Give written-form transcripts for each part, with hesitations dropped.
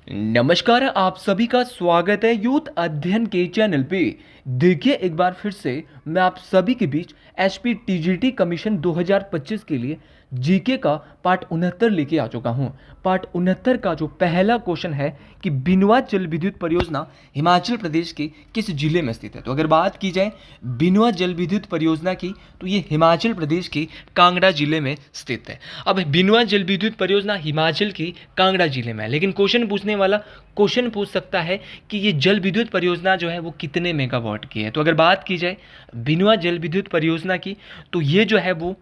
नमस्कार, आप सभी का स्वागत है यूथ अध्ययन के चैनल पे। देखिए, एक बार फिर से मैं आप सभी के बीच एचपी टीजीटी कमीशन 2025 के लिए जीके का पार्ट 69 लेके आ चुका हूँ। पार्ट 69 का जो पहला क्वेश्चन है कि बिनवा जल विद्युत परियोजना हिमाचल प्रदेश के किस जिले में स्थित है। तो अगर बात की जाए बिनवा जल विद्युत परियोजना की, तो ये हिमाचल प्रदेश के कांगड़ा जिले में स्थित है। अब बिनवा जल विद्युत परियोजना हिमाचल की कांगड़ा जिले में है, लेकिन क्वेश्चन पूछ सकता है कि ये जल विद्युत परियोजना जो है वो कितने मेगावाट की है। तो अगर बात की जाए बिनवा जल विद्युत परियोजना की, तो ये जो है वो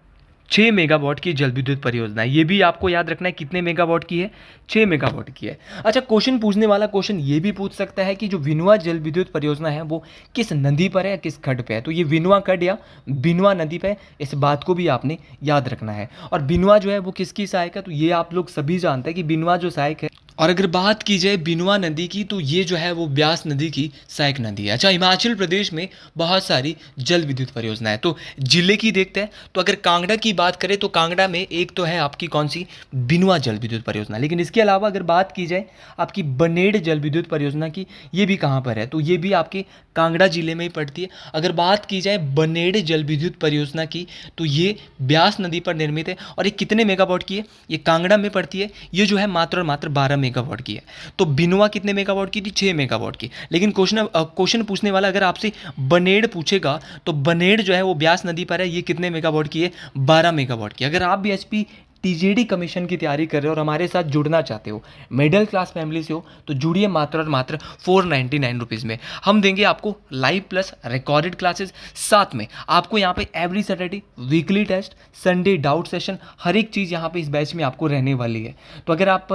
6 मेगावाट की जल विद्युत परियोजना है। ये भी आपको याद रखना है कितने मेगावाट की है, 6 मेगावाट की है। अच्छा, क्वेश्चन पूछने वाला क्वेश्चन ये भी पूछ सकता है कि जो विनवा जल विद्युत परियोजना है वो किस नदी पर है या किस खड्ड पे है। तो ये विनवा खड्ड या बिनवा नदी पे है, इस बात को भी आपने याद रखना है। और बिनवा जो है वो किसकी सहायक है, तो ये आप लोग सभी जानते हैं कि बिनवा जो सहायक है। और अगर बात की जाए बिनवा नदी की, तो ये जो है वो ब्यास नदी की सहायक नदी है। अच्छा, हिमाचल प्रदेश में बहुत सारी जल विद्युत परियोजना है, तो जिले की देखते हैं। तो अगर कांगड़ा की बात करें तो कांगड़ा में एक तो है आपकी कौन सी, बिनवा जल विद्युत परियोजना। लेकिन इसके अलावा अगर बात की जाए आपकी बनेड़ जल विद्युत परियोजना की, ये भी कहाँ पर है, तो ये भी आपके कांगड़ा जिले में ही पड़ती है। अगर बात की जाए बनेड़ जल विद्युत परियोजना की, तो ये ब्यास नदी पर निर्मित है। और ये कितने मेगावाट की है, ये कांगड़ा में पड़ती है। ये जो है मात्र और मात्र 12 मेगावाट की है। तो बिनवा कितने मेगावाट की थी, 6 मेगावाट की। लेकिन क्वेश्चन पूछने वाला अगर आपसे बनेड़ पूछेगा, तो बनेड़ जो है वो ब्यास नदी पर है, ये कितने मेगावाट की है, 12 मेगावाट की। अगर आप भी एचपी टीजीडी कमीशन की तैयारी कर रहे हो और हमारे साथ जुड़ना चाहते हो, मिडिल क्लास फैमिली से हो, तो जुड़िए मात्र और मात्र 499 रुपीज़ में। हम देंगे आपको लाइव प्लस रिकॉर्डेड क्लासेस, साथ में आपको यहाँ पे every Saturday weekly test, Sunday doubt session, हर एक चीज़ यहाँ पे इस बैच में आपको रहने वाली है। तो अगर आप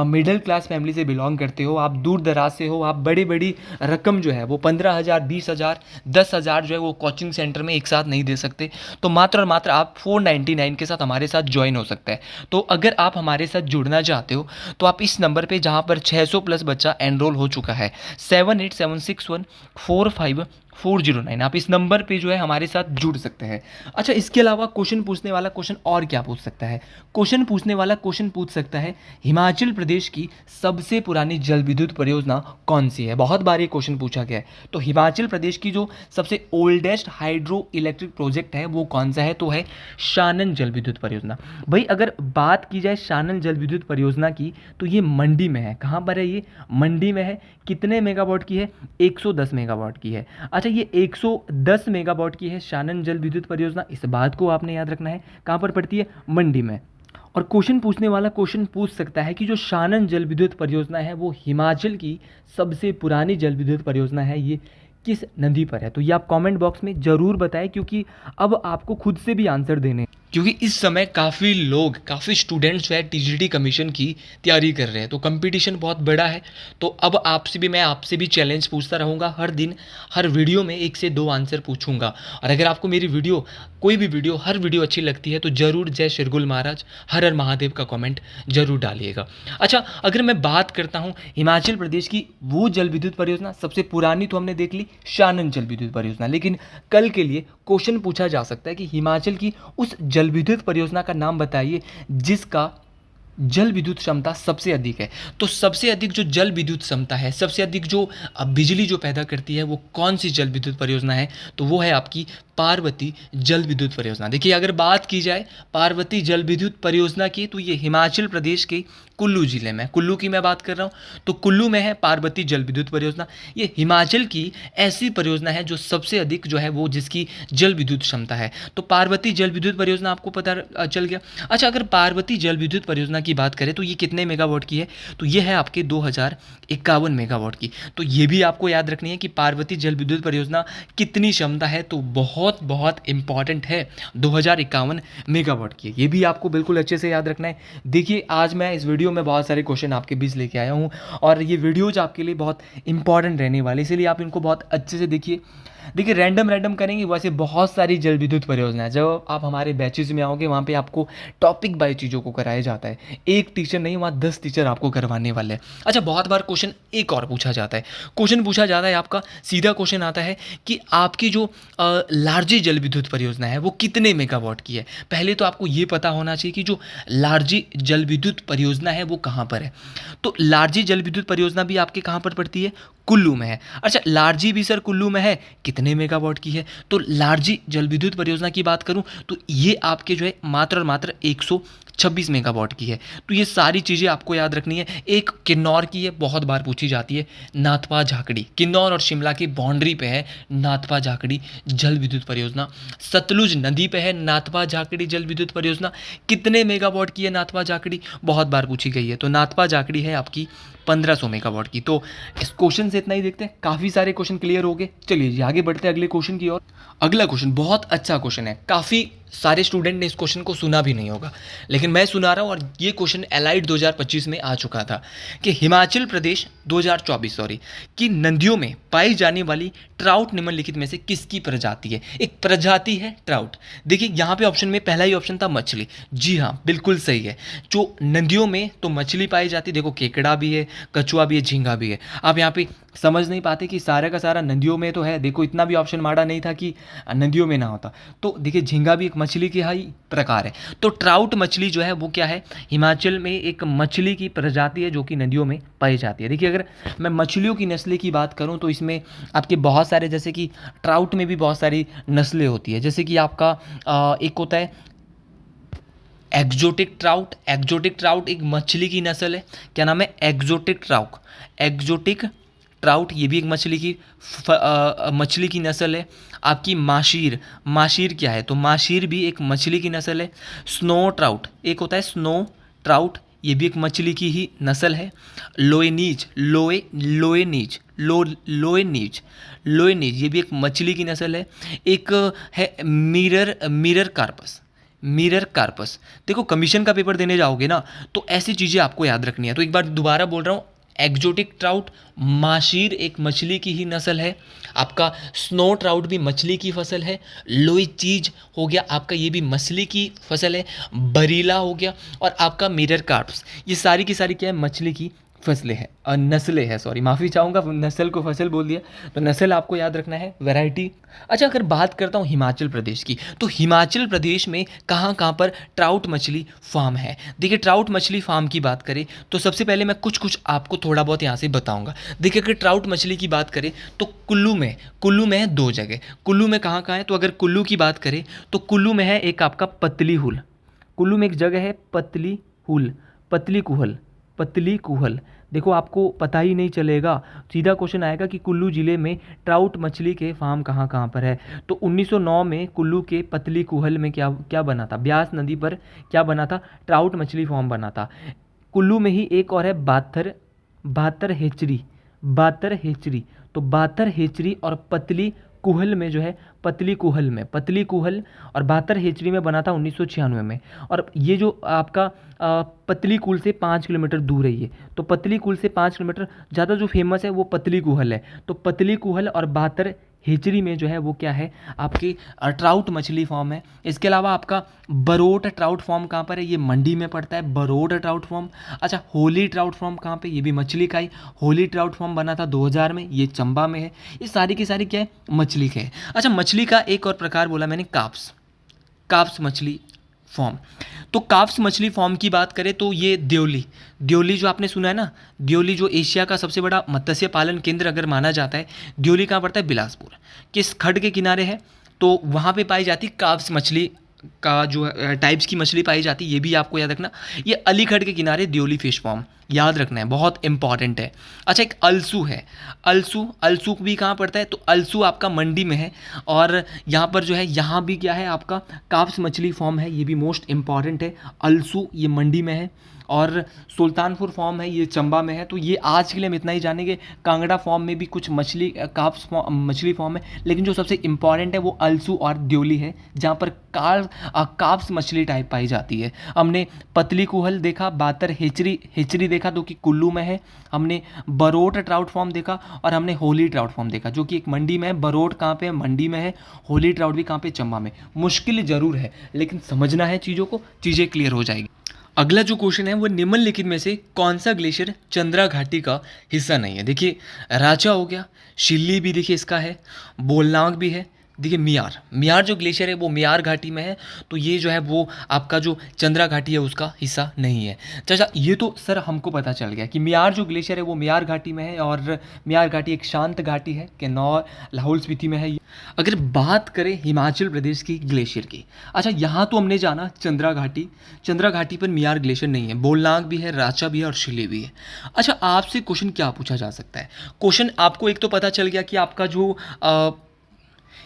मिडिल क्लास फैमिली से बिलोंग करते हो, आप दूर दराज से हो, आप बड़ी बड़ी रकम जो है वो 15,000, 20,000, 10,000 जो है वो कोचिंग सेंटर में एक साथ नहीं दे सकते, तो मात्र और मात्र आप 499 के साथ हमारे साथ ज्वाइन हो सकते हैं। तो अगर आप हमारे साथ जुड़ना चाहते हो, तो आप इस नंबर पे जहां पर 600 प्लस बच्चा एनरोल हो चुका है, 7876145409, आप इस नंबर पे जो है हमारे साथ जुड़ सकते हैं। अच्छा, इसके अलावा क्वेश्चन पूछने वाला क्वेश्चन और क्या पूछ सकता है, क्वेश्चन पूछने वाला क्वेश्चन पूछ सकता है हिमाचल प्रदेश की सबसे पुरानी जल विद्युत परियोजना कौन सी है। बहुत बार ये क्वेश्चन पूछा गया है। तो हिमाचल प्रदेश की जो सबसे ओल्डेस्ट हाइड्रो इलेक्ट्रिक प्रोजेक्ट है वो कौन सा है, तो है शानन जल विद्युत परियोजना। भाई, अगर बात की जाए शानन जल विद्युत परियोजना की, तो ये मंडी में है। कहाँ पर है, ये मंडी में है। कितने मेगावाट की है, 110 मेगावाट की है। अच्छा, ये 110 मेगावाट की है शानन जल विद्युत परियोजना, इस बात को आपने याद रखना है। कहाँ पर पड़ती है, मंडी में। और क्वेश्चन पूछने वाला क्वेश्चन पूछ सकता है कि जो शानन जल विद्युत परियोजना है वो हिमाचल की सबसे पुरानी जल विद्युत परियोजना है, ये किस नदी पर है। तो ये आप कमेंट बॉक्स में ज़रूर बताएं, क्योंकि अब आपको खुद से भी आंसर देने हैं। क्योंकि इस समय काफ़ी स्टूडेंट्स जो है टीजीटी कमीशन की तैयारी कर रहे हैं, तो कंपटीशन बहुत बड़ा है। तो अब मैं आपसे भी चैलेंज पूछता रहूँगा, हर दिन हर वीडियो में 1 से 2 आंसर पूछूंगा। और अगर आपको मेरी वीडियो, कोई भी वीडियो, हर वीडियो अच्छी लगती है, तो ज़रूर जय शिरगुल महाराज, हर हर महादेव का कमेंट जरूर डालिएगा। अच्छा, अगर मैं बात करता हूँ हिमाचल प्रदेश की वो जल विद्युत परियोजना सबसे पुरानी, तो हमने देख ली शानन जल विद्युत परियोजना। लेकिन कल के लिए क्वेश्चन पूछा जा सकता है कि हिमाचल की उस जल विद्युत परियोजना का नाम बताइए जिसका जल विद्युत क्षमता सबसे अधिक है। तो सबसे अधिक जो जल विद्युत क्षमता है, सबसे अधिक जो बिजली जो पैदा करती है, वो कौन सी जल विद्युत परियोजना है, तो वो है आपकी पार्वती जल विद्युत परियोजना। देखिए, अगर बात की जाए पार्वती जल विद्युत परियोजना की, तो ये हिमाचल प्रदेश के कुल्लू जिले में, कुल्लू की मैं बात कर रहा हूँ, तो कुल्लू में है पार्वती जल विद्युत परियोजना। ये हिमाचल की ऐसी परियोजना है जो सबसे अधिक जो है वो जिसकी जल विद्युत क्षमता है। तो पार्वती जल विद्युत परियोजना आपको पता चल गया। अच्छा, अगर पार्वती जल विद्युत परियोजना की बात करें तो ये कितने मेगावाट की है, तो ये है आपके 2051 मेगावाट की। तो ये भी आपको याद रखनी है कि पार्वती जल विद्युत परियोजना कितनी क्षमता है, तो बहुत बहुत इंपॉर्टेंट है, 2051 मेगावाट की है। ये भी आपको बिल्कुल अच्छे से याद रखना है। देखिए, आज मैं इस वीडियो में बहुत सारे क्वेश्चन आपके बीच लेके आया हूँ और ये वीडियोज आपके लिए बहुत इंपॉर्टेंट रहने वाले, इसीलिए आप इनको बहुत अच्छे से देखिए। देखिए रैंडम रैंडम करेंगे, वैसे बहुत सारी जल विद्युत परियोजनाएं, जब आप हमारे बैचेज में आओगे वहाँ पे आपको टॉपिक बाय चीज़ों को कराया जाता है। एक टीचर नहीं, वहाँ 10 टीचर आपको करवाने वाले हैं। अच्छा, बहुत बार क्वेश्चन एक और पूछा जाता है, क्वेश्चन पूछा जाता है आपका, सीधा क्वेश्चन आता है कि आपकी जो लार्जी जल विद्युत परियोजना है वो कितने मेगावाट की है। पहले तो आपको ये पता होना चाहिए कि जो लार्जी जल विद्युत परियोजना है वो कहाँ पर है। तो लार्जी जल विद्युत परियोजना भी आपके कहाँ पर पड़ती है, कुल्लू में है। अच्छा, लार्जी भी सर कुल्लू में है, कितने मेगावाट की है। तो लार्जी जल विद्युत परियोजना की बात करूं तो ये आपके जो है मात्र और मात्र 126 मेगावाट की है। तो ये सारी चीज़ें आपको याद रखनी है। एक किन्नौर की है, बहुत बार पूछी जाती है, नाथपा झाकड़ी, किन्नौर और शिमला की बाउंड्री पे है नाथपा झाकड़ी जल विद्युत परियोजना। सतलुज नदी पे है नाथपा झाकड़ी जल विद्युत परियोजना, कितने मेगावाट की है नाथपा झाकड़ी, बहुत बार पूछी गई है। तो नाथपा झाकड़ी है आपकी 1500 मेगावाट की। तो इस क्वेश्चन से इतना ही देखते हैं, काफ़ी सारे क्वेश्चन क्लियर हो गए। चलिए जी आगे बढ़ते हैं अगले क्वेश्चन की ओर। अगला क्वेश्चन बहुत अच्छा क्वेश्चन है, काफ़ी सारे स्टूडेंट ने इस क्वेश्चन को सुना भी नहीं होगा, लेकिन मैं सुना रहा हूँ। और ये क्वेश्चन एलाइड 2025 में आ चुका था कि हिमाचल प्रदेश 2024 सॉरी की नदियों में पाई जाने वाली ट्राउट निम्नलिखित में से किसकी प्रजाति है। एक प्रजाति है ट्राउट। देखिए यहाँ पे ऑप्शन में पहला ही ऑप्शन था मछली, जी हाँ बिल्कुल सही है। जो नदियों में तो मछली पाई जाती है, देखो केकड़ा भी है, कछुआ भी है, झींगा भी है। आप यहाँ पे समझ नहीं पाते कि सारा का सारा नदियों में तो है, देखो इतना भी ऑप्शन माड़ा नहीं था कि नदियों में ना होता। तो देखिए झींगा भी एक मछली की ही प्रकार है। तो ट्राउट मछली जो है वो क्या है, हिमाचल में एक मछली की प्रजाति है जो कि नदियों में पाई जाती है। देखिए अगर मैं मछलियों की नस्लें की बात करूं तो इसमें आपके बहुत सारे, जैसे कि ट्राउट में भी बहुत सारी नस्लें होती है। जैसे कि आपका एक होता है एक्जोटिक ट्राउट। एक्जोटिक ट्राउट एक मछली की नस्ल है, क्या नाम है, एक्जोटिक ट्राउट। एक्जोटिक ट्राउट ये भी एक मछली की नस्ल है। आपकी माशीर, माशीर क्या है, तो माशीर भी एक मछली की नस्ल है। स्नो ट्राउट एक होता है, स्नो ट्राउट ये भी एक मछली की ही नस्ल है। लोएनीज, लोएनीज ये भी एक मछली की नस्ल है। एक है मिरर कार्पस। देखो कमीशन का पेपर देने जाओगे ना तो ऐसी चीज़ें आपको याद रखनी है। तो एक बार दोबारा बोल रहा हूँ, एक्जोटिक ट्राउट माशीर एक मछली की ही नस्ल है। आपका स्नो ट्राउट भी मछली की फसल है। लोई चीज हो गया आपका, ये भी मछली की फसल है। बरीला हो गया, और आपका मिरर कार्प्स, ये सारी की सारी क्या है, मछली की फसलें हैं, नस्लें हैं, सॉरी माफ़ी चाहूँगा, नस्ल को फसल बोल दिया। तो नस्ल आपको याद रखना है, वैरायटी। अच्छा अगर बात करता हूँ हिमाचल प्रदेश की, तो हिमाचल प्रदेश में कहाँ कहाँ पर ट्राउट मछली फार्म है। देखिए ट्राउट मछली फार्म की बात करें तो सबसे पहले मैं कुछ आपको थोड़ा बहुत यहाँ से बताऊँगा। देखिए अगर ट्राउट मछली की बात करें तो कुल्लू में है 2 जगह। कुल्लू में कहाँ कहाँ है, तो अगर कुल्लू की बात करें तो कुल्लू में है एक आपका पतली हुल, कुल्लू में एक जगह है पतली कुहल। देखो आपको पता ही नहीं चलेगा, सीधा क्वेश्चन आएगा कि कुल्लू ज़िले में ट्राउट मछली के फार्म कहाँ कहाँ पर है। तो 1909 में कुल्लू के पतली कुहल में क्या बना था, ब्यास नदी पर क्या बना था, ट्राउट मछली फार्म बना था। कुल्लू में ही एक और है बातर हेचरी। तो बातर हेचरी और पतली कुहल में जो है, पतली कुहल और बातर हेचरी में बना था 1996 में। और ये जो आपका पतली कुल से 5 किलोमीटर दूर है ये। तो पतली कुल से 5 किलोमीटर ज़्यादा जो फेमस है वो पतली कुहल है। तो पतली कुहल और बातर हेचरी में जो है वो क्या है, आपकी ट्राउट मछली फार्म है। इसके अलावा आपका बरोट ट्राउट फार्म कहाँ पर है, ये मंडी में पड़ता है बरोट ट्राउट फार्म। अच्छा होली ट्राउट फार्म कहाँ पे, ये भी मछली का ही, होली ट्राउट फार्म बना था 2000 में, ये चंबा में है। ये सारी की सारी क्या है, मछली के है। अच्छा मछली का एक और प्रकार बोला मैंने, काप्स मछली फॉर्म। तो काप्स मछली फॉर्म की बात करें तो ये द्योली जो आपने सुना है ना, द्योली जो एशिया का सबसे बड़ा मत्स्य पालन केंद्र अगर माना जाता है, द्योली कहाँ पड़ता है, बिलासपुर। किस खड्ड के किनारे है, तो वहाँ पे पाई जाती काप्स मछली का जो टाइप्स की मछली पाई जाती है, ये भी आपको याद रखना। ये अलीगढ़ के किनारे द्योली फिश फार्म, याद रखना है, बहुत इंपॉर्टेंट है। अच्छा एक अलसू है, अलसू भी कहाँ पड़ता है, तो अलसू आपका मंडी में है। और यहाँ पर जो है, यहाँ भी क्या है आपका काप्स मछली फार्म है, ये भी मोस्ट इंपॉर्टेंट है। अलसू ये मंडी में है। और सुल्तानपुर फॉर्म है ये चंबा में है। तो ये आज के लिए हम इतना ही जानेंगे। कांगड़ा फॉर्म में भी कुछ मछली फॉर्म है, लेकिन जो सबसे इंपॉर्टेंट है वो अलसू और द्योली है, जहाँ पर काप्स मछली टाइप पाई जाती है। हमने पतली कुहल देखा, बातर हेचरी देखा जो कि कुल्लू में है, हमने बरोट ट्राउट फॉर्म देखा, और हमने होली ट्राउट फॉर्म देखा जो कि एक मंडी में है। बरोट कहाँ पे है? मंडी में है। होली ट्राउट भी कहाँ पे? चंबा में। मुश्किल ज़रूर है, लेकिन समझना है चीज़ों को, चीज़ें क्लियर हो जाएगी। अगला जो क्वेश्चन है वो निम्नलिखित में से कौन सा ग्लेशियर चंद्रा घाटी का हिस्सा नहीं है? देखिए, राचा हो गया, शिल्ली भी देखिए इसका है, बोलनाग भी है, देखिए मियार जो ग्लेशियर है वो मियार घाटी में है। तो ये जो है वो आपका जो चंद्रा घाटी है उसका हिस्सा नहीं है। चाचा, ये तो सर हमको पता चल गया कि मियार जो ग्लेशियर है वो मियार घाटी में है, और मियार घाटी एक शांत घाटी है, किन्नौर लाहौल स्पीति में है। अगर बात करें हिमाचल प्रदेश की ग्लेशियर की, अच्छा यहाँ तो हमने जाना चंद्रा घाटी पर मियार ग्लेशियर नहीं है, बोलनाग भी है, राचा भी है और शिल्ली भी है। अच्छा, आपसे क्वेश्चन क्या पूछा जा सकता है? क्वेश्चन आपको एक तो पता चल गया कि आपका जो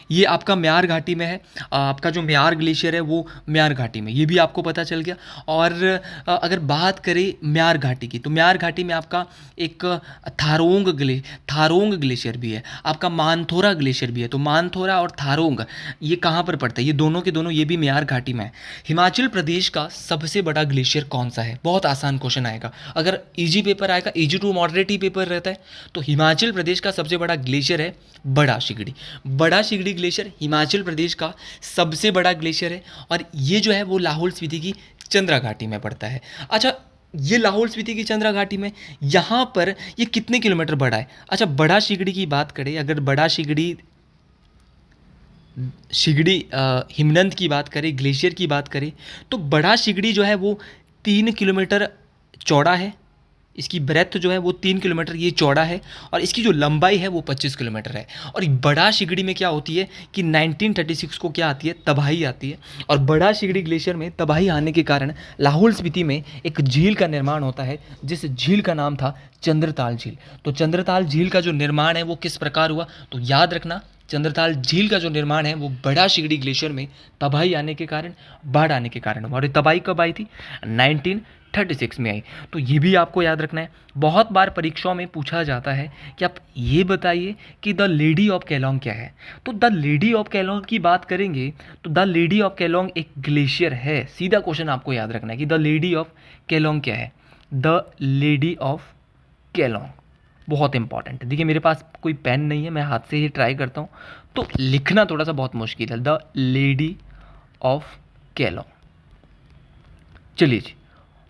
ये आपका म्यार घाटी में है, आपका जो म्यार ग्लेशियर है वो म्यार घाटी में, ये भी आपको पता चल गया। और अगर बात करें म्यार घाटी की, तो म्यार घाटी में आपका एक थारोंग ग्लेशियर भी है, आपका मानथोरा ग्लेशियर भी है। तो मानथोरा और थारोंग ये कहाँ पर पड़ता है? ये दोनों के दोनों ये भी म्यार घाटी में है। हिमाचल प्रदेश का सबसे बड़ा ग्लेशियर कौन सा है? बहुत आसान क्वेश्चन आएगा, अगर इजी पेपर आएगा, इजी टू मॉडरेट ही पेपर रहता है, तो हिमाचल प्रदेश का सबसे बड़ा ग्लेशियर है बड़ा शिगड़ी ग्लेशियर हिमाचल प्रदेश का सबसे बड़ा ग्लेशियर है, और ये जो है वो लाहौल स्पीति की चंद्रा घाटी में पड़ता है। अच्छा, ये लाहौल स्पीति की चंद्रा घाटी में यहाँ पर ये कितने किलोमीटर बड़ा है? अच्छा, बड़ा शिगड़ी की बात करें, अगर बड़ा शिगड़ी हिमनंद की बात करें, ग्लेशियर की बात करें, तो बड़ा शिगड़ी जो है वो 3 किलोमीटर चौड़ा है, इसकी ब्रेथ जो है वो 3 किलोमीटर ये चौड़ा है, और इसकी जो लंबाई है वो 25 किलोमीटर है। और बड़ा शिगड़ी में क्या होती है कि 1936 को क्या आती है? तबाही आती है, और बड़ा शिगड़ी ग्लेशियर में तबाही आने के कारण लाहौल स्पीति में एक झील का निर्माण होता है, जिस झील का नाम था चंद्रताल झील। तो चंद्रताल झील का जो निर्माण है वो किस प्रकार हुआ? तो याद रखना, चंद्रताल झील का जो निर्माण है वो बड़ा शिगड़ी ग्लेशियर में तबाही आने के कारण, बाढ़ आने के कारण हुआ। और ये तबाही कब आई थी? 1936 में आई। तो ये भी आपको याद रखना है। बहुत बार परीक्षाओं में पूछा जाता है कि आप ये बताइए कि द लेडी ऑफ केलोंग क्या है? तो द लेडी ऑफ केलोंग की बात करेंगे तो द लेडी ऑफ केलोंग एक ग्लेशियर है। सीधा क्वेश्चन आपको याद रखना है कि द लेडी ऑफ केलोंग क्या है? द लेडी ऑफ केलोंग बहुत इंपॉर्टेंट है। देखिए, मेरे पास कोई पेन नहीं है, मैं हाथ से ही ट्राई करता हूँ, तो लिखना थोड़ा सा बहुत मुश्किल है। द लेडी ऑफ केलोंग, चलिए जी,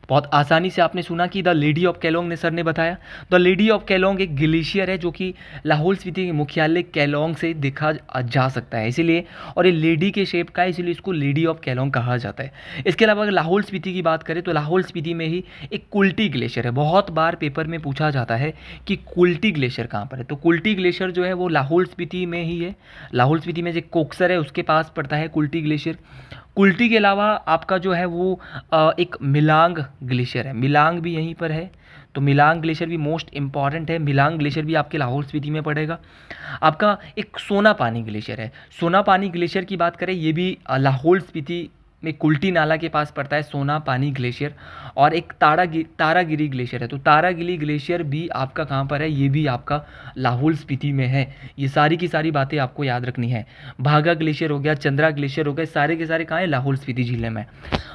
बहुत आसानी से आपने सुना कि द लेडी ऑफ केलोंग ने सर ने बताया। द लेडी ऑफ केलोंग एक ग्लेशियर है जो कि लाहौल स्पीति के मुख्यालय केलोंग से देखा जा सकता है, इसीलिए, और ये लेडी के शेप का है, इसीलिए इसको लेडी ऑफ केलोंग कहा जाता है। इसके अलावा अगर लाहौल स्पीति की बात करें तो लाहौल स्पीति में ही एक कुल्टी ग्लेशियर है। बहुत बार पेपर में पूछा जाता है कि कुल्टी ग्लेशियर कहाँ पर है? तो कुल्टी ग्लेशियर जो है वो लाहौल स्पीति में ही है। लाहौल स्पीति में जो कोकसर है उसके पास पड़ता है कुल्टी ग्लेशियर। कुल्टी के अलावा आपका जो है वो एक मिलांग ग्लेशियर है, मिलांग भी यहीं पर है। तो मिलांग ग्लेशियर भी मोस्ट इंपॉर्टेंट है, मिलांग ग्लेशियर भी आपके लाहौल स्पीति में पड़ेगा। आपका एक सोना पानी ग्लेशियर है। सोना पानी ग्लेशियर की बात करें, ये भी लाहौल स्पीति में कुल्टी नाला के पास पड़ता है सोना पानी ग्लेशियर। और एक तारागिरी ग्लेशियर है। तो तारागिरी ग्लेशियर भी आपका कहाँ पर है? ये भी आपका लाहौल स्पीति में है। ये सारी की सारी बातें आपको याद रखनी है। भागा ग्लेशियर हो गया, चंद्रा ग्लेशियर हो गए, सारे के सारे कहाँ है? लाहौल स्पीति जिले में।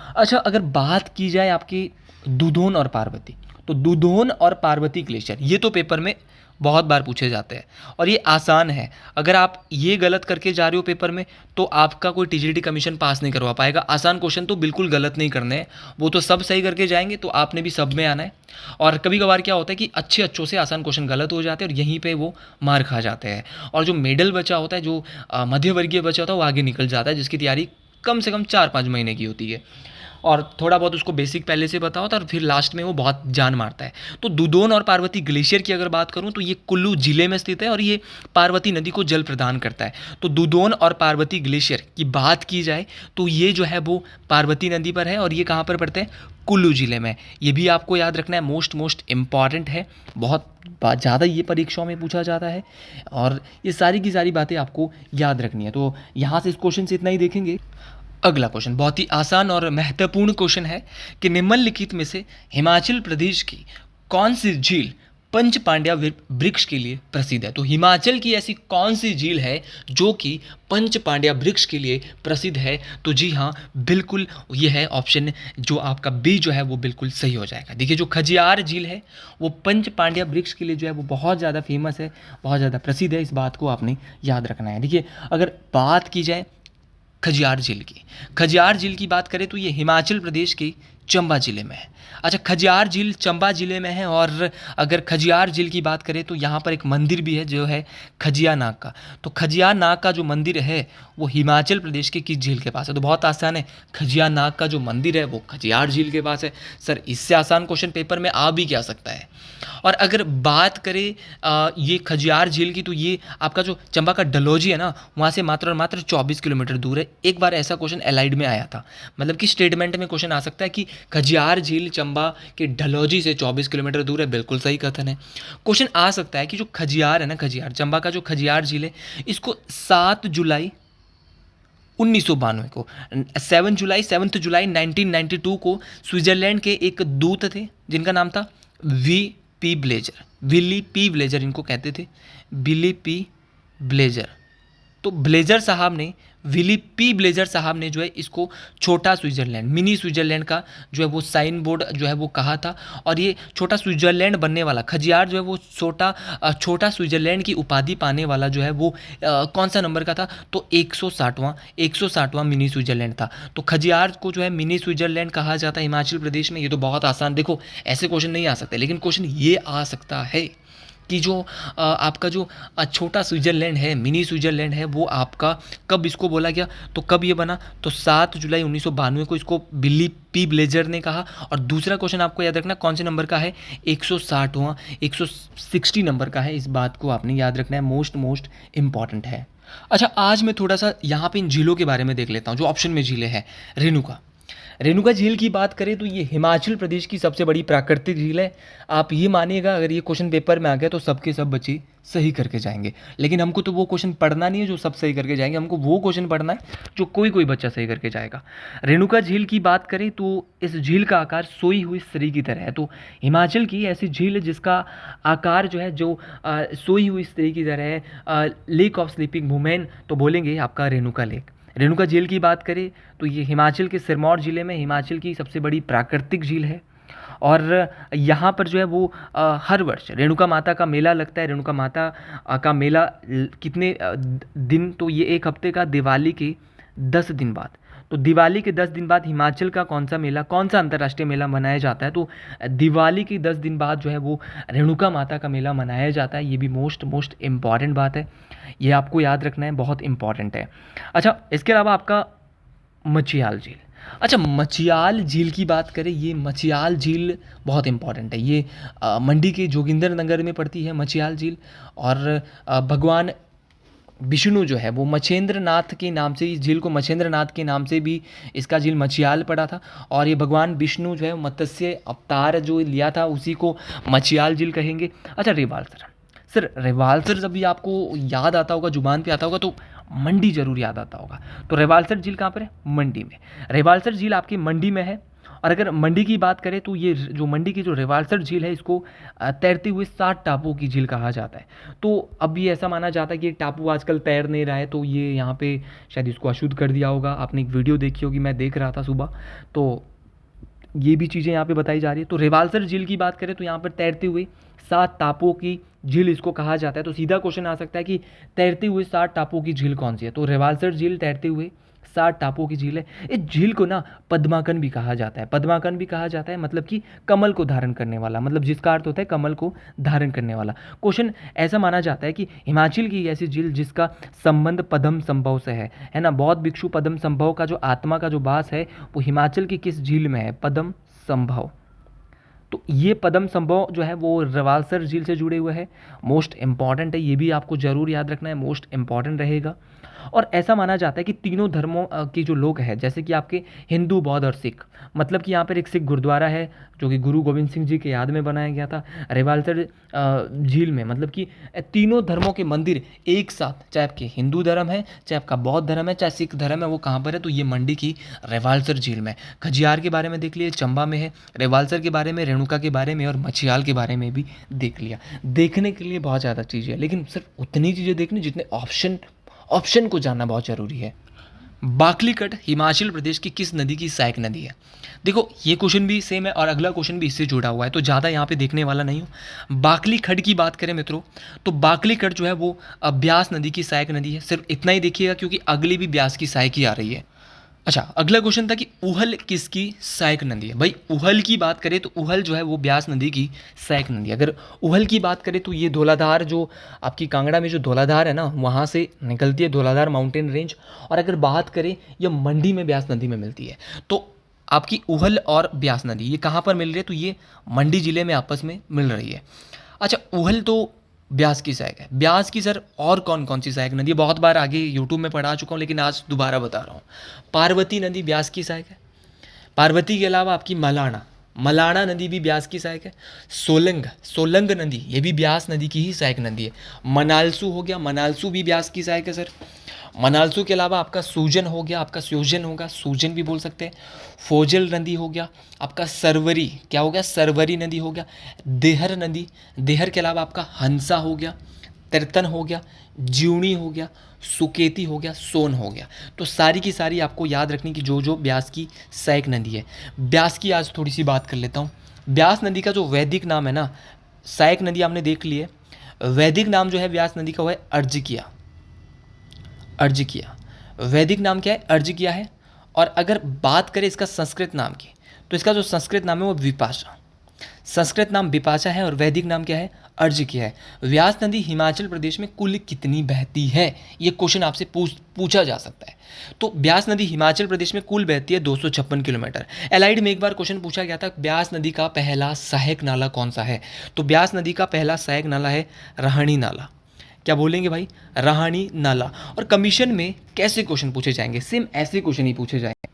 अच्छा, अगर बात की जाए आपकी दुधोन और पार्वती, तो दुधोन और पार्वती ग्लेशियर ये तो पेपर में बहुत बार पूछे जाते हैं, और ये आसान है। अगर आप ये गलत करके जा रहे हो पेपर में तो आपका कोई टीजीटी कमीशन पास नहीं करवा पाएगा। आसान क्वेश्चन तो बिल्कुल गलत नहीं करने हैं, वो तो सब सही करके जाएंगे, तो आपने भी सब में आना है। और कभी कभार क्या होता है कि अच्छों से आसान क्वेश्चन गलत हो जाते हैं और यहीं पे वो मार खा जाते हैं, और जो मिडिल बचा होता है, जो मध्य वर्गीय बचा होता है, वो आगे निकल जाता है, जिसकी तैयारी कम से कम 4-5 महीने की होती है, और थोड़ा बहुत उसको बेसिक पहले से पता होता है, और फिर लास्ट में वो बहुत जान मारता है। तो दुधोन और पार्वती ग्लेशियर की अगर बात करूं तो ये कुल्लू जिले में स्थित है, और ये पार्वती नदी को जल प्रदान करता है। तो दुधोन और पार्वती ग्लेशियर की बात की जाए तो ये जो है वो पार्वती नदी पर है, और ये कहाँ पर पड़ते हैं? कुल्लू जिले में। ये भी आपको याद रखना है, मोस्ट इंपॉर्टेंट है, बहुत ज़्यादा ये परीक्षाओं में पूछा जाता है, और ये सारी की सारी बातें आपको याद रखनी है। तो यहाँ से इस क्वेश्चन से इतना ही देखेंगे। अगला क्वेश्चन बहुत ही आसान और महत्वपूर्ण क्वेश्चन है कि निम्नलिखित में से हिमाचल प्रदेश की कौन सी झील पंच पांड्या वृक्ष के लिए प्रसिद्ध है। तो हिमाचल की ऐसी कौन सी झील है जो कि पंच पांड्या वृक्ष के लिए प्रसिद्ध है। तो जी हाँ, बिल्कुल ये है ऑप्शन जो आपका बी जो है वो बिल्कुल सही हो जाएगा। देखिए जो खजियार झील है वो पंच पांड्या वृक्ष के लिए जो है वो बहुत ज़्यादा फेमस है, बहुत ज़्यादा प्रसिद्ध है। इस बात को आपने याद रखना है। देखिए अगर बात की जाए खजियार झील की, खजियार झील की बात करें तो ये हिमाचल प्रदेश के चंबा ज़िले में है। अच्छा, खजियार झील चंबा ज़िले में है। और अगर खजियार झील की बात करें तो यहाँ पर एक मंदिर भी है जो है खजिया नाग का। तो खजिया नाग का जो मंदिर है वो हिमाचल प्रदेश के किस झील के पास है। तो बहुत आसान है, खजिया नाग का जो मंदिर है वो खजियार झील के पास है। सर इससे आसान क्वेश्चन पेपर में आ भी क्या सकता है। और अगर बात करें ये खजियार झील की, तो ये आपका जो चंबा का डलहौजी है ना, वहाँ से मात्र और मात्र 24 किलोमीटर दूर है। एक बार ऐसा क्वेश्चन एलाइड में आया था, मतलब कि स्टेटमेंट में क्वेश्चन आ सकता है कि खजियार झील चंबा के डलहौजी से 24 किलोमीटर दूर है। बिल्कुल सही कथन है। क्वेश्चन आ सकता है कि जो खजियार है ना, खजियार चंबा का जो खजियार झील है, इसको 7 जुलाई 1992 को 7 जुलाई 1992 को स्विट्जरलैंड के एक दूत थे जिनका नाम था विली पी ब्लेजर इनको कहते थे, विली पी ब्लेजर। तो ब्लेजर साहब ने, विली पी ब्लेजर साहब ने जो है इसको छोटा स्विट्जरलैंड, मिनी स्विट्जरलैंड का जो है वो साइन बोर्ड जो है वो कहा था। और ये छोटा स्विट्जरलैंड बनने वाला खजियार जो है वो छोटा स्विट्जरलैंड की उपाधि पाने वाला जो है वो कौन सा नंबर का था। तो 160वां मिनी स्विट्जरलैंड था। तो खजियार को जो है मिनी स्विट्जरलैंड कहा जाता है हिमाचल प्रदेश में। ये तो बहुत आसान, देखो ऐसे क्वेश्चन नहीं आ सकते, लेकिन क्वेश्चन ये आ सकता है कि जो आपका जो छोटा स्विट्जरलैंड है, मिनी स्विट्जरलैंड है, वो आपका कब इसको बोला गया। तो कब ये बना, तो 7 जुलाई 1992 को इसको विली पी ब्लेजर ने कहा। और दूसरा क्वेश्चन आपको याद रखना कौन से नंबर का है, 160 नंबर का है। इस बात को आपने याद रखना है, मोस्ट इंपॉर्टेंट है। अच्छा, आज मैं थोड़ा सा यहाँ पे इन झीलों के बारे में देख लेता हूँ जो ऑप्शन में झीलें हैं। रेणुका झील की बात करें तो ये हिमाचल प्रदेश की सबसे बड़ी प्राकृतिक झील है। आप ये मानिएगा अगर ये क्वेश्चन पेपर में आ गया तो सबके सब बच्चे सही करके जाएंगे, लेकिन हमको तो वो क्वेश्चन पढ़ना नहीं है जो सब सही करके जाएंगे, हमको वो क्वेश्चन पढ़ना है जो कोई बच्चा सही करके जाएगा। रेणुका झील की बात करें तो इस झील का आकार सोई हुई स्त्री की तरह है। तो हिमाचल की ऐसी झील है जिसका आकार जो है जो सोई हुई स्त्री की तरह है, लेक ऑफ स्लीपिंग वुमेन, तो बोलेंगे आपका रेणुका लेक। रेणुका झील की बात करें तो ये हिमाचल के सिरमौर ज़िले में हिमाचल की सबसे बड़ी प्राकृतिक झील है। और यहाँ पर जो है वो हर वर्ष रेणुका माता का मेला लगता है। रेणुका माता का मेला कितने दिन, तो ये एक हफ्ते का, दिवाली के 10 दिन बाद। तो दिवाली के 10 दिन बाद हिमाचल का कौन सा अंतर्राष्ट्रीय मेला मनाया जाता है। तो दिवाली के 10 दिन बाद जो है वो रेणुका माता का मेला मनाया जाता है। ये भी मोस्ट इम्पॉर्टेंट बात है, ये आपको याद रखना है, बहुत इंपॉर्टेंट है। अच्छा, इसके अलावा आपका मचियाल झील। अच्छा, मचियाल झील की बात करें, ये मचियाल झील बहुत इंपॉर्टेंट है। ये मंडी के जोगिंदर नगर में पड़ती है मचियाल झील। और भगवान विष्णु जो है वो मछेंद्र नाथ के नाम से, इस झील को मछेंद्र नाथ के नाम से भी इसका झील मचियाल पड़ा था। और ये भगवान विष्णु जो है मत्स्य अवतार जो लिया था उसी को मचियाल झील कहेंगे। अच्छा, रिवाल्सर। सर रिवाल्सर जब भी आपको याद आता होगा, जुबान पे आता होगा, तो मंडी जरूर याद आता होगा। तो रिवाल्सर झील कहाँ पर है, मंडी में। रिवाल्सर झील आपकी मंडी में है। और अगर मंडी की बात करें तो ये जो मंडी की जो रिवाल्सर झील है इसको तैरते हुए 7 टापुओं की झील कहा जाता है। तो अब ये ऐसा माना जाता है कि टापू आजकल तैर नहीं रहा है, तो ये यहाँ पे शायद इसको अशुद्ध कर दिया होगा। आपने एक वीडियो देखी होगी, मैं देख रहा था सुबह, तो ये भी चीज़ें यहाँ पे बताई जा रही है। तो रिवाल्सर झील की बात करें तो यहाँ पर तैरते हुए 7 टापुओं की झील इसको कहा जाता है। तो सीधा क्वेश्चन आ सकता है कि तैरते हुए 7 टापुओं की झील कौन सी है। तो रिवाल्सर झील तैरते हुए 7 टापुओं की झील है। इस झील को ना पद्माकन भी कहा जाता है। पद्माकन भी कहा जाता है मतलब कि कमल को धारण करने वाला, मतलब जिसका अर्थ होता है कमल को धारण करने वाला। क्वेश्चन ऐसा माना जाता है कि हिमाचल की ऐसी झील जिसका संबंध पद्म संभव से है ना। बौद्ध भिक्षु पद्म संभव का जो आत्मा का जो वास है वो हिमाचल की किस झील में है, पद्म संभव। तो ये पद्म संभव जो है वो रिवाल्सर झील से जुड़े हुए हैं। मोस्ट इंपॉर्टेंट है, ये भी आपको जरूर याद रखना है, मोस्ट इंपॉर्टेंट रहेगा। और ऐसा माना जाता है कि तीनों धर्मों के जो लोग हैं, जैसे कि आपके हिंदू, बौद्ध और सिख, मतलब कि यहाँ पर एक सिख गुरुद्वारा है जो कि गुरु गोविंद सिंह जी के याद में बनाया गया था रिवाल्सर झील में, मतलब कि तीनों धर्मों के मंदिर एक साथ, चाहे आपके हिंदू धर्म है, चाहे आपका बौद्ध धर्म है, चाहे सिख धर्म है, वो कहाँ पर है, तो ये मंडी की रिवाल्सर झील में। खजियार के बारे में देख लिए, चंबा में है, रिवाल्सर के बारे में, रेणुका के बारे में और मछियाल के बारे में भी देख लिया। देखने के लिए बहुत ज़्यादा चीज़ें है, लेकिन सिर्फ उतनी चीज़ें देखनी जितने ऑप्शन को जानना बहुत ज़रूरी है। बाकलीकट हिमाचल प्रदेश की किस नदी की सहायक नदी है? देखो ये क्वेश्चन भी सेम है और अगला क्वेश्चन भी इससे जुड़ा हुआ है, तो ज़्यादा यहाँ पे देखने वाला नहीं हूँ। बाकलीखड़ की बात करें मित्रों, तो बाकलीखड़ जो है वो ब्यास नदी की सहायक नदी है। सिर्फ इतना ही देखिएगा क्योंकि अगली भी ब्यास की सहायक ही आ रही है। अच्छा, अगला क्वेश्चन था कि उहल किसकी सहायक नदी है? भाई उहल की बात करें तो उहल जो है वो ब्यास नदी की सहायक नदी है। अगर उहल की बात करें तो ये धौलाधार, जो आपकी कांगड़ा में जो धौलाधार है ना, वहाँ से निकलती है धौलाधार माउंटेन रेंज। और अगर बात करें ये मंडी में ब्यास नदी में मिलती है। तो आपकी उहल और ब्यास नदी ये कहाँ पर मिल रही है? तो ये मंडी जिले में आपस में मिल रही है। अच्छा, उहल तो ब्यास की सहायक है। ब्यास की सर और कौन कौन सी सहायक नदी है? बहुत बार आगे यूट्यूब में पढ़ा चुका हूँ, लेकिन आज दोबारा बता रहा हूँ। पार्वती नदी ब्यास की सहायक है। पार्वती के अलावा आपकी मलाना नदी भी ब्यास की सहायक है। सोलंग नदी ये भी ब्यास नदी की ही सहायक नदी है। मनालसू हो गया, मनालसू भी ब्यास की सहायक है सर। मनालसू के अलावा आपका सूजन हो गया, आपका स्योजन होगा, सूजन भी बोल सकते हैं। फोजल नदी हो गया आपका, सरवरी क्या हो गया, सरवरी नदी हो गया। देहर नदी, देहर के अलावा आपका हंसा हो गया, तिरतन हो गया, जीवनी हो गया, सुकेती हो गया, सोन हो गया। तो सारी की सारी आपको याद रखनी कि जो जो ब्यास की सहायक नदी है। ब्यास की आज थोड़ी सी बात कर लेता हूँ। ब्यास नदी का जो वैदिक नाम है ना, सहायक नदी आपने देख ली है, वैदिक नाम जो है ब्यास नदी का वो है अर्जिकिया। अर्जिकिया वैदिक नाम क्या है? अर्जिकिया है। और अगर बात करें इसका संस्कृत नाम की, तो इसका जो संस्कृत नाम है वो विपाशा। संस्कृत नाम विपाशा है और वैदिक नाम क्या है? अर्जिकिया है। व्यास नदी हिमाचल प्रदेश में कुल कितनी बहती है? ये क्वेश्चन आपसे पूछा जा सकता है। तो ब्यास नदी हिमाचल प्रदेश में कुल बहती है 256 किलोमीटर। एलाइड में एक बार क्वेश्चन पूछा गया था, ब्यास नदी का पहला सहायक नाला कौन सा है? तो ब्यास नदी का पहला सहायक नाला है राहणी नाला। क्या बोलेंगे भाई? राहणी नाला। और कमीशन में कैसे क्वेश्चन पूछे जाएंगे? सेम ऐसे क्वेश्चन ही पूछे जाएंगे।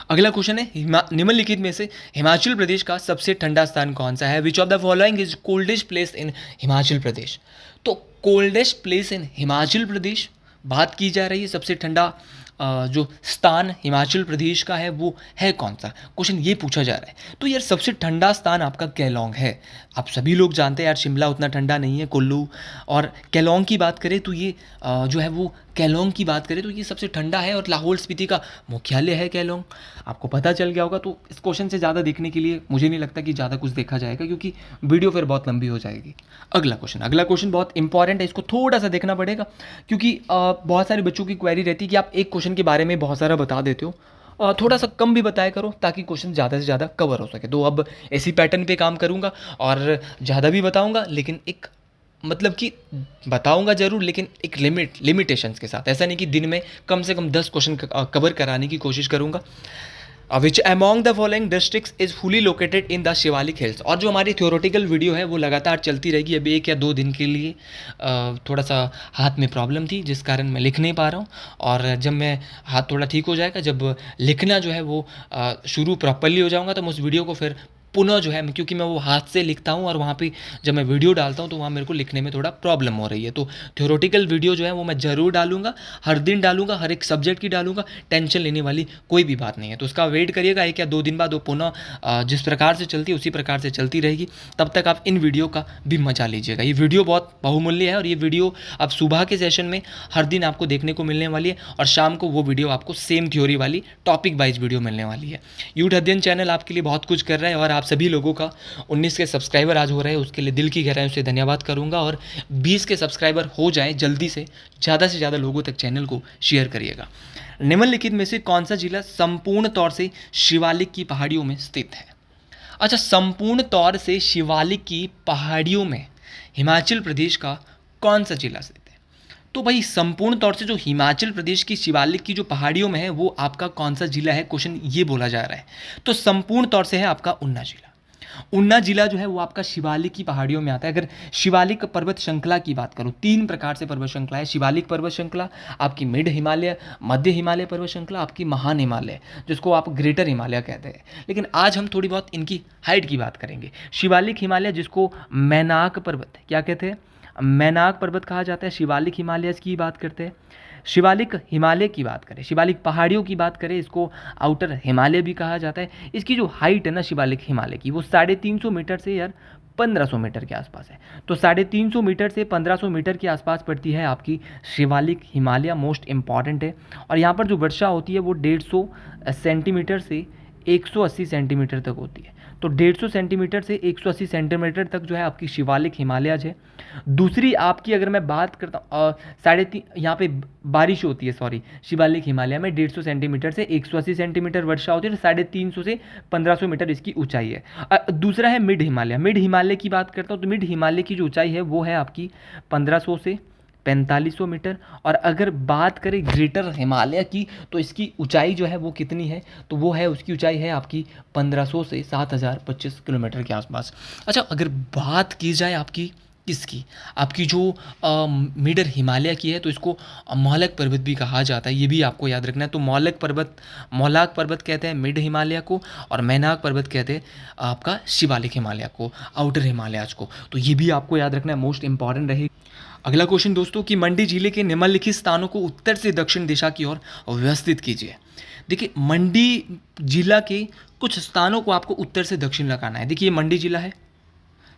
अगला क्वेश्चन है, निम्नलिखित में से हिमाचल प्रदेश का सबसे ठंडा स्थान कौन सा है? Which of the following is coldest place in Himachal Pradesh? तो coldest place in Himachal Pradesh बात की जा रही है, सबसे ठंडा जो स्थान हिमाचल प्रदेश का है वो है कौन सा? क्वेश्चन ये पूछा जा रहा है। तो यार सबसे ठंडा स्थान आपका केलोंग है। आप सभी लोग जानते हैं यार शिमला उतना ठंडा नहीं है, कुल्लू। और केलोंग की बात करें तो ये जो है वो केलोंग की बात करें तो ये सबसे ठंडा है और लाहौल स्पीति का मुख्यालय है केलोंग। आपको पता चल गया होगा। तो इस क्वेश्चन से ज़्यादा देखने के लिए मुझे नहीं लगता कि ज़्यादा कुछ देखा जाएगा, क्योंकि वीडियो फिर बहुत लंबी हो जाएगी। अगला क्वेश्चन बहुत इंपॉर्टेंट है, इसको थोड़ा सा देखना पड़ेगा, क्योंकि बहुत सारे बच्चों की क्वेरी रहती है कि आप एक क्वेश्चन के बारे में बहुत सारा बता देते हो, थोड़ा सा कम भी बताया करो ताकि क्वेश्चन ज़्यादा से ज़्यादा कवर हो सके। तो अब इसी पैटर्न पे काम करूँगा और ज़्यादा भी बताऊँगा, लेकिन एक मतलब कि बताऊंगा जरूर, लेकिन एक लिमिटेशंस के साथ। ऐसा नहीं कि दिन में कम से कम 10 क्वेश्चन कवर कराने की कोशिश करूंगा। Which among the following districts is fully located in the Shivalik hills? और जो हमारी थ्योरेटिकल वीडियो है वो लगातार चलती रहेगी। अभी 1 या 2 दिन के लिए थोड़ा सा हाथ में प्रॉब्लम थी, जिस कारण मैं लिख नहीं पा रहा हूँ। और जब मैं हाथ थोड़ा ठीक हो जाएगा, जब लिखना जो है वो शुरू प्रॉपरली हो जाऊँगा, तो मैं उस वीडियो को फिर पुनः जो है, क्योंकि मैं वो हाथ से लिखता हूँ और वहाँ पे जब मैं वीडियो डालता हूँ तो वहाँ मेरे को लिखने में थोड़ा प्रॉब्लम हो रही है। तो थ्योरेटिकल वीडियो जो है वो मैं ज़रूर डालूंगा, हर दिन डालूंगा, हर एक सब्जेक्ट की डालूंगा। टेंशन लेने वाली कोई भी बात नहीं है। तो उसका वेट करिएगा, 1 या 2 दिन बाद वो पुनः जिस प्रकार से चलती है उसी प्रकार से चलती रहेगी। तब तक आप इन वीडियो का भी मजा लीजिएगा। ये वीडियो बहुत बहुमूल्य है और ये वीडियो अब सुबह के सेशन में हर दिन आपको देखने को मिलने वाली है और शाम को वो वीडियो आपको सेम थ्योरी वाली टॉपिक वाइज वीडियो मिलने वाली है। यूथ अध्ययन चैनल आपके लिए बहुत कुछ कर रहा है और आप सभी लोगों का 19 के सब्सक्राइबर आज हो रहे हैं, उसके लिए दिल की गहराइयों से धन्यवाद करूंगा। और 20 के सब्सक्राइबर हो जाएं जल्दी से ज़्यादा लोगों तक चैनल को शेयर करिएगा। निम्नलिखित में से कौन सा जिला संपूर्ण तौर से शिवालिक की पहाड़ियों में स्थित है? अच्छा, संपूर्ण तौर से शिवालिक की पहाड़ियों में हिमाचल प्रदेश का कौन सा जिला स्थित है? तो भाई संपूर्ण तौर से जो हिमाचल प्रदेश की शिवालिक की जो पहाड़ियों में है वो आपका कौन सा जिला है, क्वेश्चन ये बोला जा रहा है। तो संपूर्ण तौर से है आपका ऊना जिला। उन्ना जिला जो है वो आपका शिवालिक की पहाड़ियों में आता है। अगर शिवालिक पर्वत श्रृंखला की बात करूँ, 3 प्रकार से पर्वत श्रृंखला है, शिवालिक पर्वत श्रृंखला, आपकी मिड हिमालय, मध्य हिमालय पर्वत श्रृंखला, आपकी महान हिमालय जिसको आप ग्रेटर हिमालय कहते हैं। लेकिन आज हम थोड़ी बहुत इनकी हाइट की बात करेंगे। शिवालिक हिमालय जिसको मैनाक पर्वत क्या कहते हैं, मैनाक पर्वत कहा जाता है। शिवालिक हिमालय की बात करते हैं। शिवालिक हिमालय की बात करें, शिवालिक पहाड़ियों की बात करें, इसको आउटर हिमालय भी कहा जाता है। इसकी जो हाइट है ना शिवालिक हिमालय की, वो 350 मीटर से यार 1500 मीटर के आसपास है। तो 350 मीटर से 1500 मीटर के आसपास पड़ती है आपकी शिवालिक हिमालय, मोस्ट इंपॉर्टेंट है। और यहाँ पर जो वर्षा होती है वो 150 सेंटीमीटर से 180 सेंटीमीटर तक होती है। तो 150 सेंटीमीटर से 180 सेंटीमीटर तक जो है आपकी शिवालिक हिमालयज है। दूसरी आपकी अगर मैं बात करता हूँ, 3.5 यहाँ पे बारिश होती है, सॉरी, शिवालिक हिमालय में 150 सेंटीमीटर से 180 सेंटीमीटर वर्षा होती है। 350 से 1500 मीटर इसकी ऊंचाई है। दूसरा है मिड हिमालय। मिड हिमालय की बात करता हूँ तो मिड हिमालय की जो ऊंचाई है वो है आपकी 1500 से 4500 मीटर। और अगर बात करें ग्रेटर हिमालय की तो इसकी ऊंचाई जो है वो कितनी है, तो वो है, उसकी ऊंचाई है आपकी 1500 से 7025 किलोमीटर के आसपास। अच्छा, अगर बात की जाए आपकी किसकी, आपकी जो मिडर हिमालय की है, तो इसको मौलक पर्वत भी कहा जाता है, ये भी आपको याद रखना है। तो मौलाक पर्वत कहते हैं मिड हिमालय को, और मैनाक पर्वत कहते हैं आपका शिवालिक हिमालय को, आउटर हिमालयाज को। तो ये भी आपको याद रखना है, मोस्ट इंपॉर्टेंट रहे। अगला क्वेश्चन दोस्तों कि मंडी जिले के निम्नलिखित स्थानों को उत्तर से दक्षिण दिशा की ओर व्यवस्थित कीजिए। देखिए, मंडी जिला के कुछ स्थानों को आपको उत्तर से दक्षिण लगाना है। देखिए, मंडी जिला है,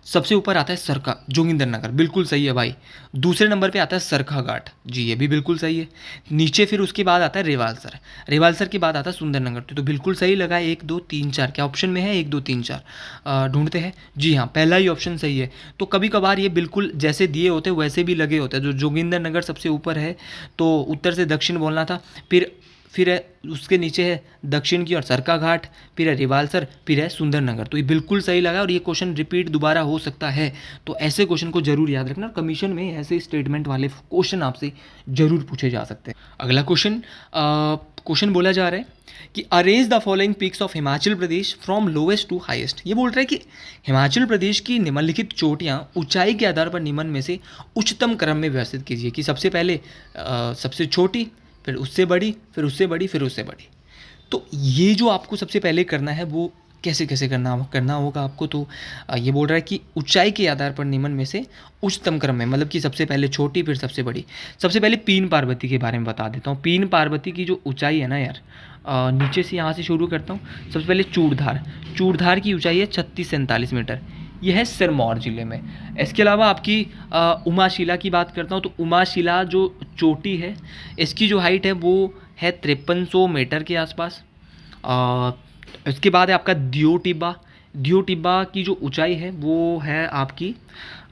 सबसे ऊपर आता है सरका जोगिंदर नगर, बिल्कुल सही है भाई। दूसरे नंबर पे आता है सरखा घाट, जी ये भी बिल्कुल सही है। नीचे फिर उसके बाद आता है रेवालसर, रेवालसर के बाद आता है सुंदरनगर। तो बिल्कुल सही लगा है, 1 2 3 4, क्या ऑप्शन में है 1 2 3 4 ढूंढते हैं। जी हाँ, पहला ही ऑप्शन सही है। तो कभी कभार ये बिल्कुल जैसे दिए होते वैसे भी लगे होते हैं। जो जोगिंदर नगर सबसे ऊपर है तो उत्तर से दक्षिण बोलना था, फिर है उसके नीचे है दक्षिण की ओर सरका घाट, फिर है रिवालसर, फिर है सुंदरनगर। तो ये बिल्कुल सही लगा और ये क्वेश्चन रिपीट दोबारा हो सकता है। तो ऐसे क्वेश्चन को जरूर याद रखना, कमीशन में ऐसे स्टेटमेंट वाले क्वेश्चन आपसे जरूर पूछे जा सकते हैं। अगला क्वेश्चन बोला जा रहा है कि arrange the following peaks of Himachal Pradesh from lowest to highest. ये बोल रहा है कि हिमाचल प्रदेश की निम्नलिखित चोटियाँ ऊंचाई के आधार पर निम्न में से उच्चतम क्रम में व्यवस्थित कीजिए। कि सबसे पहले सबसे छोटी, फिर उससे बड़ी, फिर उससे बड़ी, फिर उससे बड़ी। तो ये जो आपको सबसे पहले करना है वो कैसे कैसे करना होगा आपको। तो ये बोल रहा है कि ऊंचाई के आधार पर निम्न में से उच्चतम क्रम में, मतलब कि सबसे पहले छोटी फिर सबसे बड़ी। सबसे पहले पीन पार्वती के बारे में बता देता हूँ। पीन पार्वती की जो ऊंचाई है ना यार, नीचे से यहाँ से शुरू करता हूँ। सबसे पहले चूड़धार की ऊंचाई है 36-47 मीटर, यह है सिरमौर जिले में। इसके अलावा आपकी उमाशिला की बात करता हूँ तो उमाशिला जो चोटी है इसकी जो हाइट है वो है 5300 मीटर के आसपास। इसके बाद है आपका दियो टिब्बा की जो ऊंचाई है वो है आपकी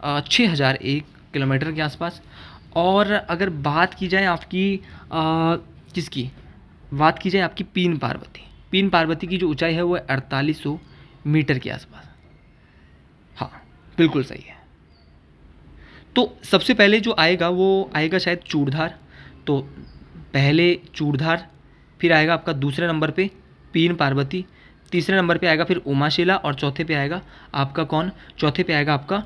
6001 किलोमीटर के आसपास। और अगर बात की जाए आपकी किसकी बात की जाए आपकी पीन पार्वती की जो ऊंचाई है वो है 4800 मीटर के आसपास। हाँ, बिल्कुल सही है। तो सबसे पहले जो आएगा वो आएगा शायद चूड़धार। तो पहले चूड़धार, फिर आएगा आपका दूसरे नंबर पे पीन पार्वती, तीसरे नंबर पे आएगा फिर उमाशिला, और चौथे पे आएगा आपका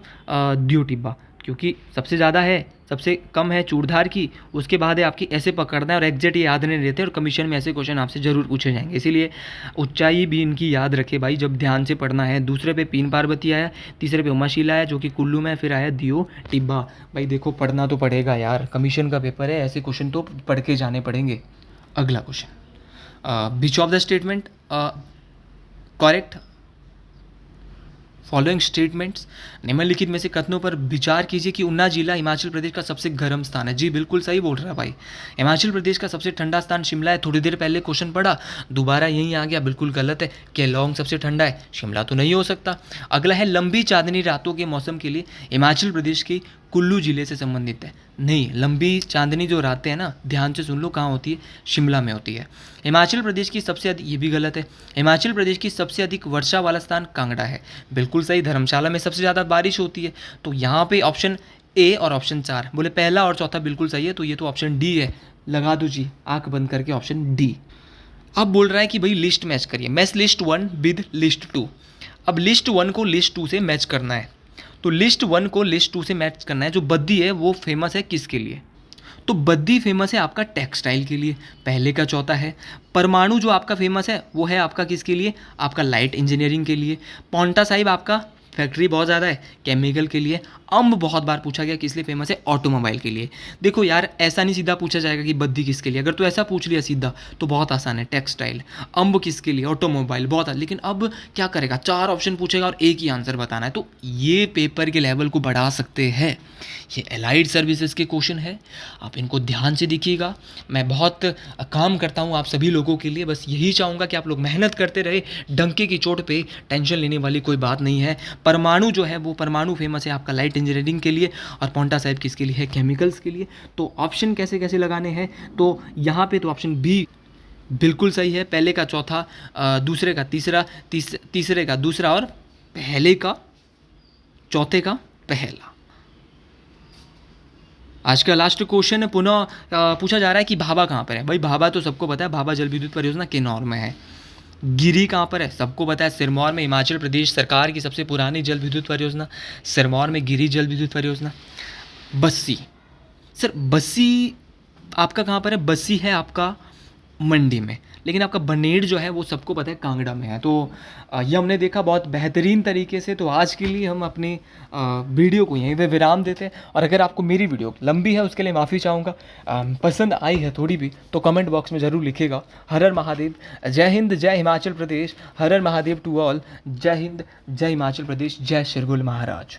दियो टिब्बा। क्योंकि सबसे ज़्यादा है, सबसे कम है चूड़धार की, उसके बाद है आपकी, ऐसे पकड़ना है और एग्जैक्ट याद नहीं रहते। और कमीशन में ऐसे क्वेश्चन आपसे जरूर पूछे जाएंगे, इसीलिए ऊंचाई भी इनकी याद रखे भाई जब ध्यान से पढ़ना है। दूसरे पे पीन पार्वती आया, तीसरे पे उमाशिला है जो कि कुल्लू में, फिर आया दियो टिब्बा। भाई देखो, पढ़ना तो पड़ेगा यार, कमीशन का पेपर है, ऐसे क्वेश्चन तो पढ़ के जाने पड़ेंगे। अगला question, beach of the statement correct following statements, निम्नलिखित में से कथनों पर विचार कीजिए कि उन्ना जिला हिमाचल प्रदेश का सबसे गर्म स्थान है। जी बिल्कुल सही बोल रहा है भाई। हिमाचल प्रदेश का सबसे ठंडा स्थान शिमला है। थोड़ी देर पहले क्वेश्चन पढ़ा, दोबारा यहीं आ गया, बिल्कुल गलत है। केलोंग सबसे ठंडा है, शिमला तो नहीं हो सकता। अगला है लंबी चांदनी रातों के मौसम के लिए हिमाचल प्रदेश की कुल्लू जिले से संबंधित है। नहीं, लंबी चांदनी जो रातें हैं ना, ध्यान से सुन लो, कहाँ होती है, शिमला में होती है। हिमाचल प्रदेश की सबसे अधिक, ये भी गलत है, हिमाचल प्रदेश की सबसे अधिक वर्षा वाला स्थान कांगड़ा है। बिल्कुल सही, धर्मशाला में सबसे ज़्यादा बारिश होती है। तो यहाँ पे ऑप्शन ए और ऑप्शन 4 बोले, पहला और चौथा बिल्कुल सही है। तो ये तो ऑप्शन डी है, लगा दो जी आंख बंद करके ऑप्शन डी। अब बोल रहा है कि भाई लिस्ट मैच करिए, मैच लिस्ट 1 विद लिस्ट 2। अब लिस्ट 1 को लिस्ट 2 से मैच करना है। तो लिस्ट 1 को लिस्ट 2 से मैच करना है। जो बद्दी है वो फेमस है किसके लिए? तो बद्दी फेमस है आपका टेक्सटाइल के लिए, पहले का चौथा है। परमाणु जो आपका फेमस है वो है आपका किसके लिए? आपका लाइट इंजीनियरिंग के लिए। पौंटा साहिब आपका फैक्ट्री बहुत ज़्यादा है, केमिकल के लिए। अम्ब बहुत बार पूछा गया किस लिए फेमस है? ऑटोमोबाइल के लिए। देखो यार, ऐसा नहीं सीधा पूछा जाएगा कि बद्दी किसके लिए। अगर तो ऐसा पूछ लिया सीधा तो बहुत आसान है, टेक्सटाइल। अम्ब किसके लिए? ऑटोमोबाइल। बहुत लेकिन अब क्या करेगा, 4 ऑप्शन पूछेगा और एक ही आंसर बताना है। तो ये पेपर के लेवल को बढ़ा सकते हैं। ये एलाइड सर्विसेज के क्वेश्चन है, आप इनको ध्यान से देखिएगा। मैं बहुत काम करता हूँ आप सभी लोगों के लिए, बस यही चाहूँगा कि आप लोग मेहनत करते रहे। डंके की चोट पे टेंशन लेने वाली कोई बात नहीं है। परमाणु जो है वो परमाणु फेमस है आपका लाइट इंजीनियरिंग के लिए, और पौंटा साहिब किसके लिए है? केमिकल्स के लिए। तो ऑप्शन कैसे कैसे लगाने हैं? तो यहाँ पे तो ऑप्शन बी बिल्कुल सही है। पहले का चौथा, दूसरे का तीसरा, तीसरे का दूसरा, और पहले का चौथे का पहला। आज का लास्ट क्वेश्चन पुनः पूछा जा रहा है कि भाभा कहाँ पर है? भाई भाभा तो सबको पता है, भाभा जल विद्युत परियोजना किन्नौर में है। गिरी कहाँ पर है? सबको पता है, सिरमौर में। हिमाचल प्रदेश सरकार की सबसे पुरानी जल विद्युत परियोजना, सिरमौर में गिरी जल विद्युत परियोजना। बस्सी, सर बस्सी आपका कहाँ पर है? बस्सी है आपका मंडी में, लेकिन आपका बनेड़ जो है वो सबको पता है कांगड़ा में है। तो ये हमने देखा बहुत बेहतरीन तरीके से। तो आज के लिए हम अपनी वीडियो को यहीं पे विराम देते हैं। और अगर आपको मेरी वीडियो लंबी है उसके लिए माफ़ी चाहूँगा, पसंद आई है थोड़ी भी तो कमेंट बॉक्स में ज़रूर लिखिएगा। हर हर महादेव, जय हिंद, जय हिमाचल प्रदेश। हर हर महादेव टू ऑल। जय हिंद, जय हिमाचल प्रदेश, जय शिरगुल महाराज।